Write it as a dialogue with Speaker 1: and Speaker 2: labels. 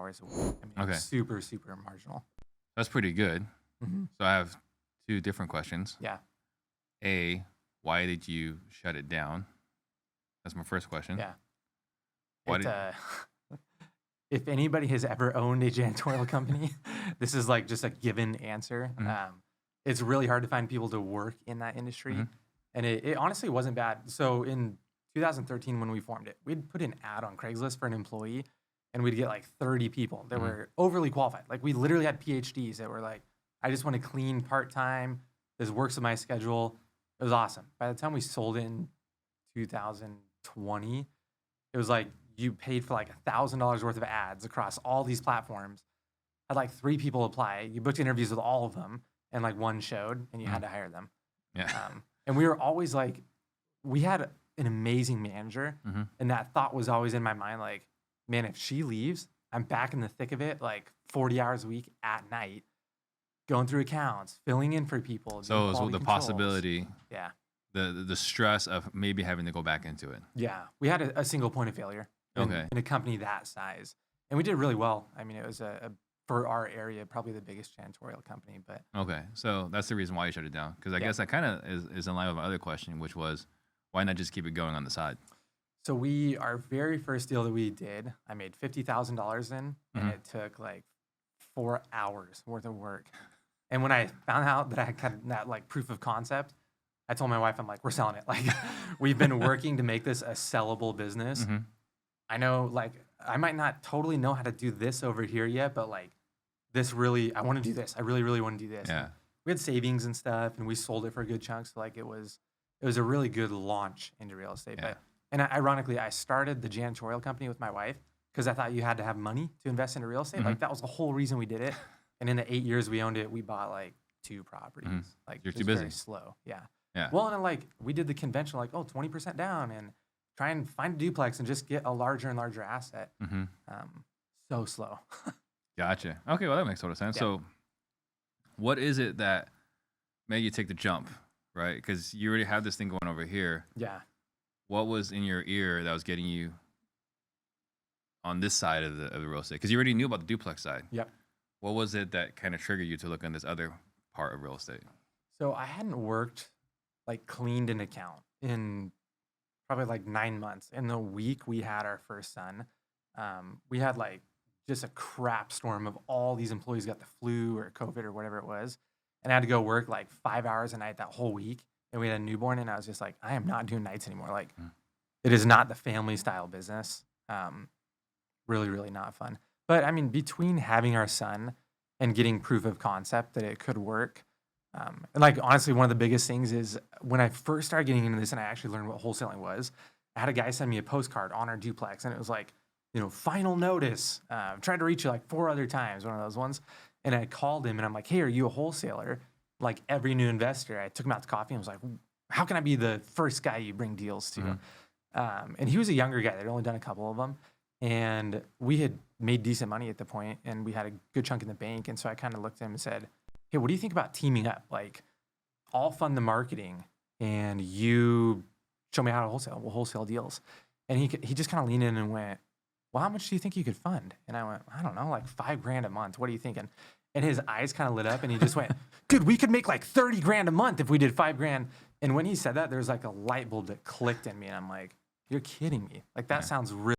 Speaker 1: hours a week. I mean,
Speaker 2: Okay.
Speaker 1: super, super marginal.
Speaker 2: That's pretty good.
Speaker 1: Mm-hmm.
Speaker 2: So I have two different questions.
Speaker 1: Yeah.
Speaker 2: A, why did you shut it down? That's my first question.
Speaker 1: Yeah.
Speaker 2: Why
Speaker 1: It,
Speaker 2: did-
Speaker 1: if anybody has ever owned a janitorial company, this is like just a given answer.
Speaker 2: Mhm.
Speaker 1: It's really hard to find people to work in that industry.
Speaker 2: Mhm.
Speaker 1: And it honestly wasn't bad. So in 2013, when we formed it, we'd put an ad on Craigslist for an employee and we'd get like 30 people that
Speaker 2: Mhm.
Speaker 1: were overly qualified. Like we literally had PhDs that were like, I just want to clean part-time. This works with my schedule. It was awesome. By the time we sold it in 2020, it was like you paid for like $1,000 worth of ads across all these platforms. Had like 3 people apply. You booked interviews with all of them, and like 1 showed, and you had to hire them.
Speaker 2: Yeah.
Speaker 1: And we were always like, we had an amazing manager,
Speaker 2: Mhm.
Speaker 1: and that thought was always in my mind, like, man, if she leaves, I'm back in the thick of it, like 40 hours a week at night, going through accounts, filling in for people. doing
Speaker 2: So it was
Speaker 1: quality
Speaker 2: the
Speaker 1: controls.
Speaker 2: possibility,
Speaker 1: Yeah.
Speaker 2: the stress of maybe having to go back into it.
Speaker 1: Yeah. We had a single point of failure
Speaker 2: Okay.
Speaker 1: in a company that size. And we did really well. I mean, it was for our area, probably the biggest janitorial company. But
Speaker 2: Okay. So that's the reason why you shut it down. Because I
Speaker 1: Yeah.
Speaker 2: guess that kind of is in line with my other question, which was, why not just keep it going on the side?
Speaker 1: so our very first deal that we did, I made $50,000 in, and
Speaker 2: Mhm.
Speaker 1: it took like 4 hours worth of work. And when I found out that I had that like proof of concept, I told my wife, I'm like, we're selling it. Like, we've been working to make this a sellable business.
Speaker 2: Mhm.
Speaker 1: I know, like, I might not totally know how to do this over here yet, but like, this really, I want to do this. I really, really want to do this.
Speaker 2: Yeah.
Speaker 1: And we had savings and stuff, and we sold it for a good chunk. So like, it was a really good launch into real estate.
Speaker 2: Yeah.
Speaker 1: And ironically, I started the janitorial company with my wife because I thought you had to have money to invest into real estate.
Speaker 2: Mhm.
Speaker 1: Like, that was the whole reason we did it. And in the 8 years we owned it, we bought like 2 properties.
Speaker 2: Mhm.
Speaker 1: Like,
Speaker 2: You're
Speaker 1: it
Speaker 2: too
Speaker 1: was very
Speaker 2: busy.
Speaker 1: slow. Yeah.
Speaker 2: Yeah.
Speaker 1: Well, and then like we did the conventional, like, 20% down and try and find a duplex and just get a larger and larger asset.
Speaker 2: Mhm.
Speaker 1: So slow.
Speaker 2: Gotcha. Okay. Well, that makes total sense.
Speaker 1: Yeah.
Speaker 2: So what is it that made you take the jump, right? Because you already have this thing going over here.
Speaker 1: Yeah.
Speaker 2: What was in your ear that was getting you on this side of the real estate? Because you already knew about the duplex side.
Speaker 1: Yep.
Speaker 2: What was it that kind of triggered you to look on this other part of real estate?
Speaker 1: So I hadn't worked, like, cleaned an account in probably like 9 months. In the week we had our first son, we had like just a crap storm of all these employees got the flu or COVID or whatever it was. And I had to go work like 5 hours a night that whole week. And we had a newborn, and I was just like, I am not doing nights anymore. Like, it is not the family style business. Really, really not fun. But I mean, between having our son and getting proof of concept that it could work, and like, honestly, one of the biggest things is when I first started getting into this and I actually learned what wholesaling was, I had a guy send me a postcard on our duplex, and it was like, final notice. I've tried to reach you like 4 other times, one of those ones. And I called him and I'm like, hey, are you a wholesaler? Like every new investor, I took him out to coffee and was like, how can I be the first guy you bring deals to? And he was a younger guy. They'd only done a couple of them. And we had made decent money at the point, and we had a good chunk in the bank. And so I kind of looked at him and said, hey, what do you think about teaming up? Like, I'll fund the marketing and you show me how to wholesale. We'll wholesale deals. And he just kind of leaned in and went, well, how much do you think you could fund? And I went, I don't know, like $5,000 a month. What are you thinking? And his eyes kind of lit up and he just went, dude, we could make like 30 grand a month if we did $5,000. And when he said that, there was like a light bulb that clicked in me. And I'm like, you're kidding me. Like, that sounds really